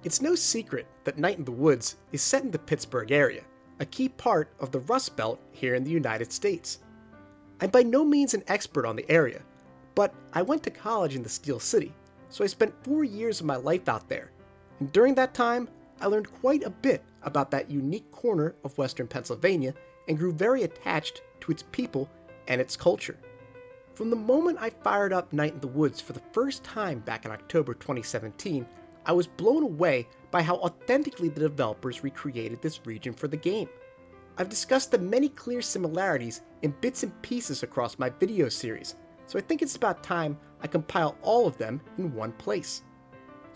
It's no secret that Night in the Woods is set in the Pittsburgh area, a key part of the Rust Belt here in the United States. I'm by no means an expert on the area, but I went to college in the Steel City, so I spent 4 years of my life out there, and during that time, I learned quite a bit about that unique corner of western Pennsylvania and grew very attached to its people and its culture. From the moment I fired up Night in the Woods for the first time back in October 2017, I was blown away by how authentically the developers recreated this region for the game. I've discussed the many clear similarities in bits and pieces across my video series, so I think it's about time I compile all of them in one place.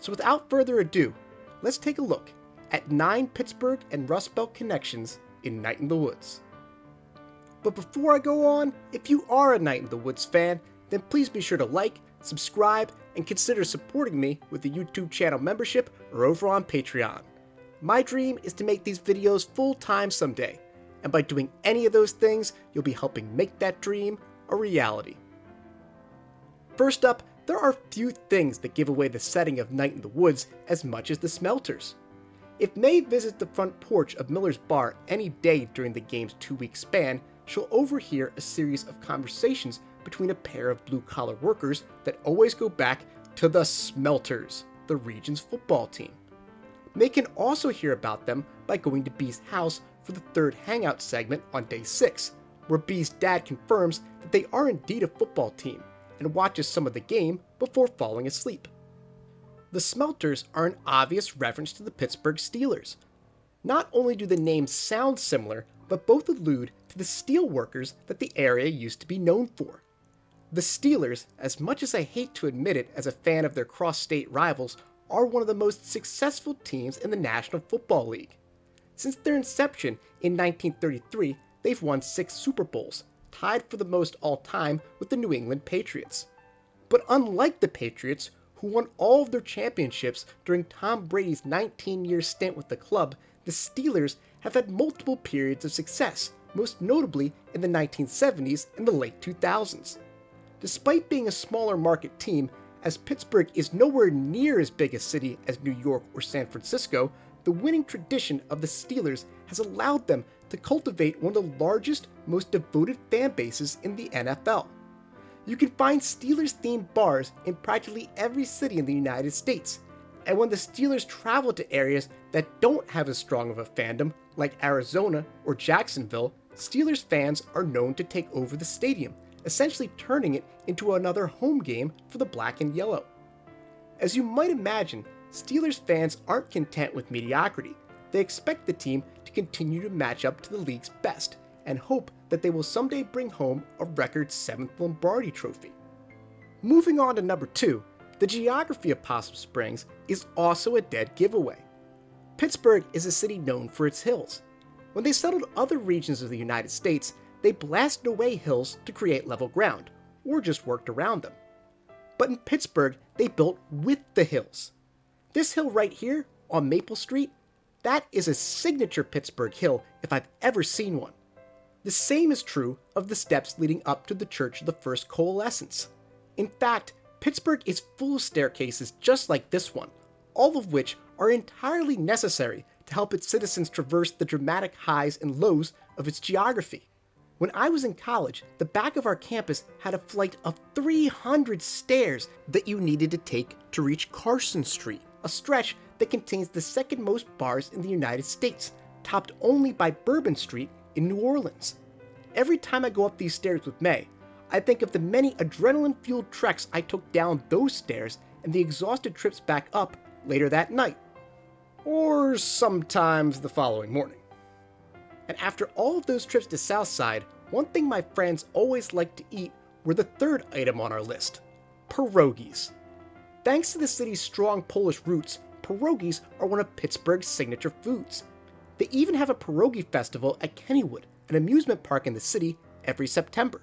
So without further ado, let's take a look at 9 Pittsburgh and Rust Belt connections in Night in the Woods. But before I go on, if you are a Night in the Woods fan, then please be sure to like, subscribe, and consider supporting me with a YouTube channel membership or over on Patreon. My dream is to make these videos full-time someday, and by doing any of those things, you'll be helping make that dream a reality. First up, there are few things that give away the setting of Night in the Woods as much as the smelters. If May visits the front porch of Miller's Bar any day during the game's 2-week span, she'll overhear a series of conversations between a pair of blue-collar workers that always go back to the Smelters, the region's football team. May can also hear about them by going to Bee's house for the third hangout segment on day 6, where Bee's dad confirms that they are indeed a football team and watches some of the game before falling asleep. The Smelters are an obvious reference to the Pittsburgh Steelers. Not only do the names sound similar, but both allude to the steel workers that the area used to be known for. The Steelers, as much as I hate to admit it as a fan of their cross-state rivals, are one of the most successful teams in the National Football League. Since their inception in 1933, they've won 6 Super Bowls, tied for the most all-time with the New England Patriots. But unlike the Patriots, who won all of their championships during Tom Brady's 19-year stint with the club, the Steelers have had multiple periods of success, most notably in the 1970s and the late 2000s. Despite being a smaller market team, as Pittsburgh is nowhere near as big a city as New York or San Francisco, the winning tradition of the Steelers has allowed them to cultivate one of the largest, most devoted fan bases in the NFL. You can find Steelers-themed bars in practically every city in the United States, and when the Steelers travel to areas that don't have as strong of a fandom, like Arizona or Jacksonville, Steelers fans are known to take over the stadium, essentially turning it into another home game for the black and yellow. As you might imagine, Steelers fans aren't content with mediocrity. They expect the team to continue to match up to the league's best, and hope that they will someday bring home a record 7th Lombardi trophy. Moving on to number 2, the geography of Possum Springs is also a dead giveaway. Pittsburgh is a city known for its hills. When they settled other regions of the United States, they blasted away hills to create level ground, or just worked around them. But in Pittsburgh, they built with the hills. This hill right here, on Maple Street, that is a signature Pittsburgh hill if I've ever seen one. The same is true of the steps leading up to the Church of the First Coalescence. In fact, Pittsburgh is full of staircases just like this one, all of which are entirely necessary to help its citizens traverse the dramatic highs and lows of its geography. When I was in college, the back of our campus had a flight of 300 stairs that you needed to take to reach Carson Street, a stretch that contains the second most bars in the United States, topped only by Bourbon Street in New Orleans. Every time I go up these stairs with May, I think of the many adrenaline-fueled treks I took down those stairs and the exhausted trips back up later that night, or sometimes the following morning. And after all of those trips to Southside, one thing my friends always liked to eat were the third item on our list: pierogies. Thanks to the city's strong Polish roots, pierogies are one of Pittsburgh's signature foods. They even have a pierogi festival at Kennywood, an amusement park in the city, every September.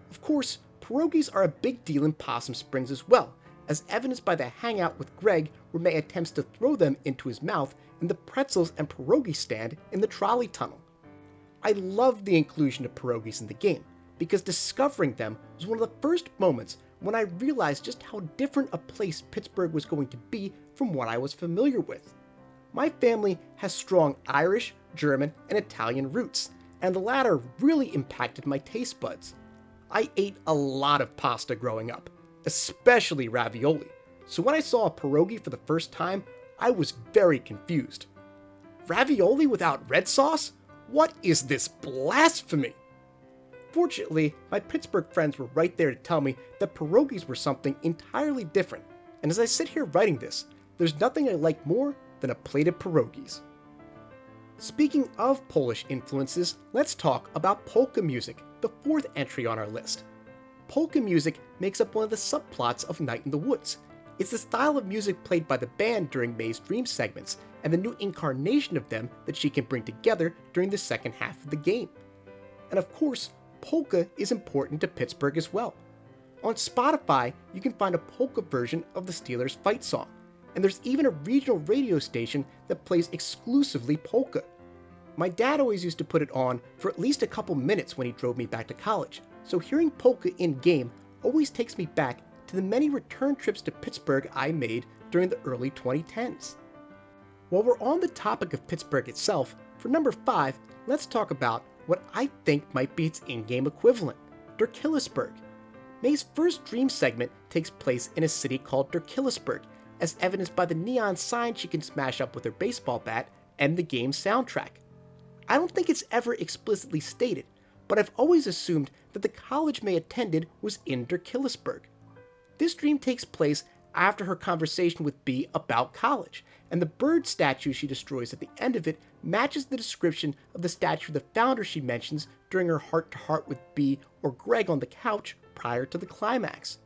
Of course, pierogies are a big deal in Possum Springs as well, as evidenced by the hangout with Greg where May attempts to throw them into his mouth and the pretzels and pierogi stand in the trolley tunnel. I loved the inclusion of pierogies in the game, because discovering them was one of the first moments when I realized just how different a place Pittsburgh was going to be from what I was familiar with. My family has strong Irish, German, and Italian roots, and the latter really impacted my taste buds. I ate a lot of pasta growing up, especially ravioli, so when I saw a pierogi for the first time, I was very confused. Ravioli without red sauce? What is this blasphemy? Fortunately, my Pittsburgh friends were right there to tell me that pierogies were something entirely different, and as I sit here writing this, there's nothing I like more than a plate of pierogies. Speaking of Polish influences, let's talk about polka music, the fourth entry on our list. Polka music makes up one of the subplots of Night in the Woods. It's the style of music played by the band during May's dream segments, and the new incarnation of them that she can bring together during the second half of the game. And of course, polka is important to Pittsburgh as well. On Spotify, you can find a polka version of the Steelers fight song, and there's even a regional radio station that plays exclusively polka. My dad always used to put it on for at least a couple minutes when he drove me back to college, so hearing polka in-game always takes me back to the many return trips to Pittsburgh I made during the early 2010s. While we're on the topic of Pittsburgh itself, for number 5, let's talk about what I think might be its in-game equivalent, Durkheimsburg. May's first dream segment takes place in a city called Durkheimsburg, as evidenced by the neon sign she can smash up with her baseball bat and the game's soundtrack. I don't think it's ever explicitly stated, but I've always assumed that the college May attended was in Durkheimsburg. This dream takes place after her conversation with B about college, and the bird statue she destroys at the end of it matches the description of the statue of the founder she mentions during her heart-to-heart with B or Greg on the couch prior to the climax.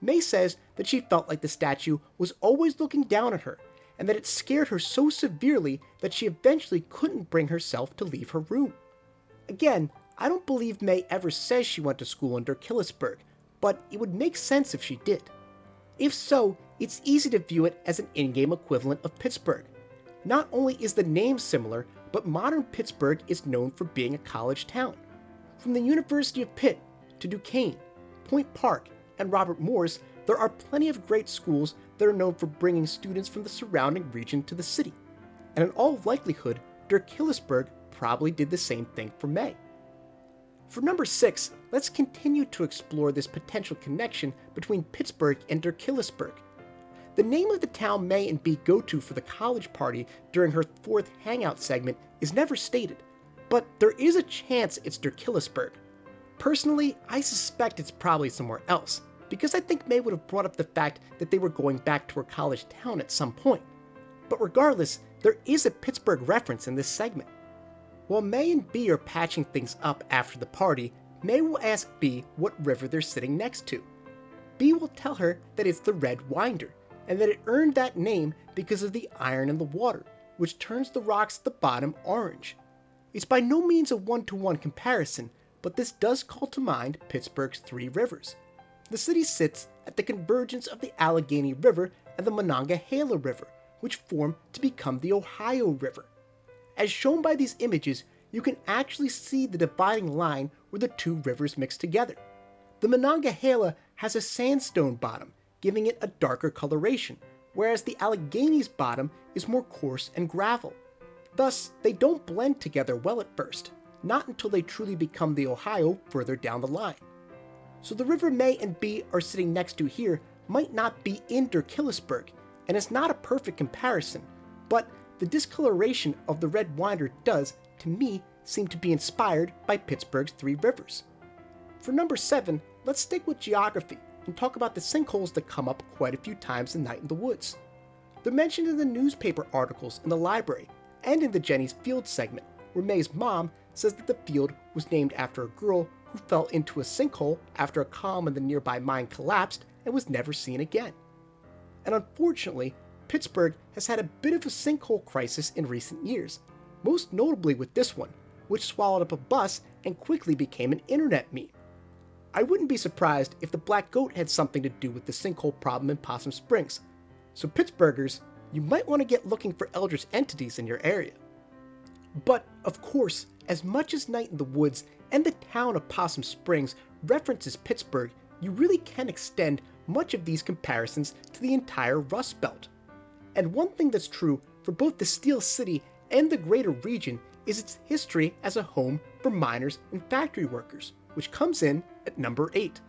May says that she felt like the statue was always looking down at her, and that it scared her so severely that she eventually couldn't bring herself to leave her room. Again, I don't believe May ever says she went to school in Durkheimsburg, but it would make sense if she did. If so, it's easy to view it as an in-game equivalent of Pittsburgh. Not only is the name similar, but modern Pittsburgh is known for being a college town. From the University of Pitt to Duquesne, Point Park, and Robert Morris, there are plenty of great schools that are known for bringing students from the surrounding region to the city. And in all likelihood, Durkheimsburg probably did the same thing for May. For number 6, let's continue to explore this potential connection between Pittsburgh and Durkheimsburg. The name of the town May and B go to for the college party during her fourth hangout segment is never stated, but there is a chance it's Durkheimsburg. Personally, I suspect it's probably somewhere else, because I think May would have brought up the fact that they were going back to her college town at some point. But regardless, there is a Pittsburgh reference in this segment. While May and B are patching things up after the party, May will ask B what river they're sitting next to. B will tell her that it's the Red Winder, and that it earned that name because of the iron in the water, which turns the rocks at the bottom orange. It's by no means a one-to-one comparison, but this does call to mind Pittsburgh's three rivers. The city sits at the convergence of the Allegheny River and the Monongahela River, which form to become the Ohio River. As shown by these images, you can actually see the dividing line where the two rivers mix together. The Monongahela has a sandstone bottom, giving it a darker coloration, whereas the Allegheny's bottom is more coarse and gravel. Thus, they don't blend together well at first, not until they truly become the Ohio further down the line. So the river May and B are sitting next to here might not be in Durkheimsburg, and it's not a perfect comparison, but the discoloration of the Red Winder does, to me, seem to be inspired by Pittsburgh's three rivers. For number 7, let's stick with geography and talk about the sinkholes that come up quite a few times in Night in the Woods. They're mentioned in the newspaper articles in the library and in the Jenny's Field segment, where May's mom says that the field was named after a girl who fell into a sinkhole after a column in the nearby mine collapsed and was never seen again. And unfortunately, Pittsburgh has had a bit of a sinkhole crisis in recent years, most notably with this one, which swallowed up a bus and quickly became an internet meme. I wouldn't be surprised if the black goat had something to do with the sinkhole problem in Possum Springs, so Pittsburghers, you might want to get looking for eldritch entities in your area. But, of course, as much as Night in the Woods and the town of Possum Springs references Pittsburgh, you really can extend much of these comparisons to the entire Rust Belt. And one thing that's true for both the Steel City and the greater region is its history as a home for miners and factory workers, which comes in at number 8.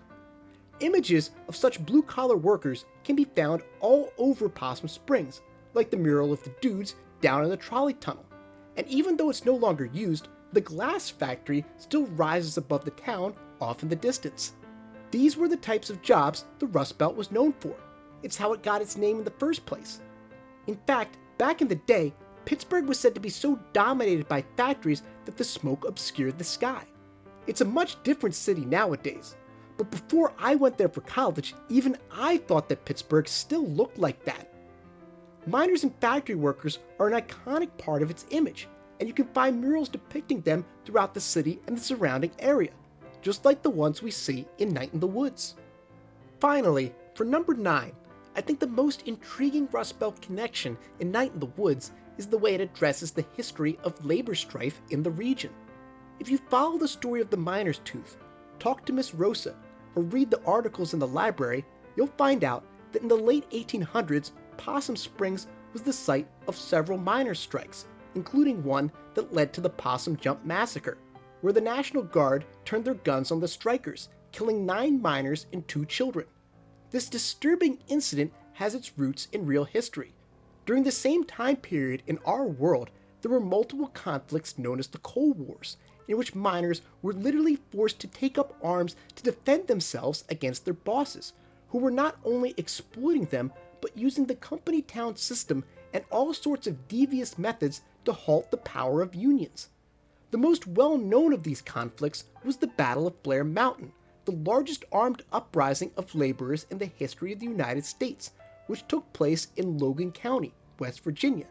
Images of such blue-collar workers can be found all over Possum Springs, like the mural of the dudes down in the trolley tunnel. And even though it's no longer used, the glass factory still rises above the town off in the distance. These were the types of jobs the Rust Belt was known for. It's how it got its name in the first place. In fact, back in the day, Pittsburgh was said to be so dominated by factories that the smoke obscured the sky. It's a much different city nowadays, but before I went there for college, even I thought that Pittsburgh still looked like that. Miners and factory workers are an iconic part of its image, and you can find murals depicting them throughout the city and the surrounding area, just like the ones we see in Night in the Woods. Finally, for number 9, I think the most intriguing Rust Belt connection in Night in the Woods is the way it addresses the history of labor strife in the region. If you follow the story of the miner's tooth, talk to Miss Rosa, or read the articles in the library, you'll find out that in the late 1800s, Possum Springs was the site of several miners' strikes, including one that led to the Possum Jump Massacre, where the National Guard turned their guns on the strikers, killing 9 miners and 2 children. This disturbing incident has its roots in real history. During the same time period in our world, there were multiple conflicts known as the Coal Wars, in which miners were literally forced to take up arms to defend themselves against their bosses, who were not only exploiting them, but using the company town system and all sorts of devious methods to halt the power of unions. The most well-known of these conflicts was the Battle of Blair Mountain, the largest armed uprising of laborers in the history of the United States, which took place in Logan County, West Virginia,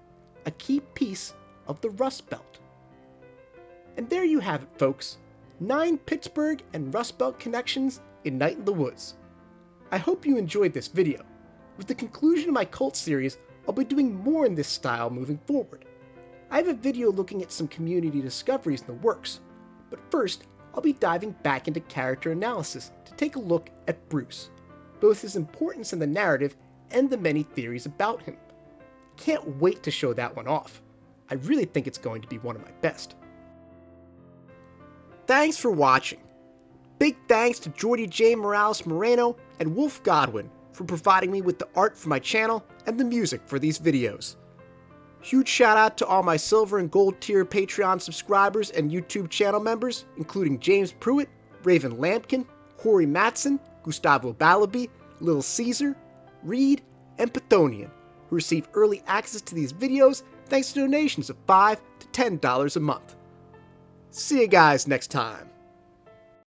a key piece of the Rust Belt. And there you have it, folks. 9 Pittsburgh and Rust Belt connections in Night in the Woods. I hope you enjoyed this video. With the conclusion of my cult series, I'll be doing more in this style moving forward. I have a video looking at some community discoveries in the works, but first I'll be diving back into character analysis to take a look at Bruce, both his importance in the narrative and the many theories about him. Can't wait to show that one off. I really think it's going to be one of my best. Thanks for watching. Big thanks to Jordi, Jaen, Moreno, and Wolf.Godwin for providing me with the art for my channel and the music for these videos. Huge shout out to all my silver and gold tier Patreon subscribers and YouTube channel members, including James Pruitt, Raven Lampkin, Corey Matson, Gustavo Balabi, Lil Caesar, Reed, and Pathonian, who receive early access to these videos thanks to donations of $5 to $10 a month. See you guys next time.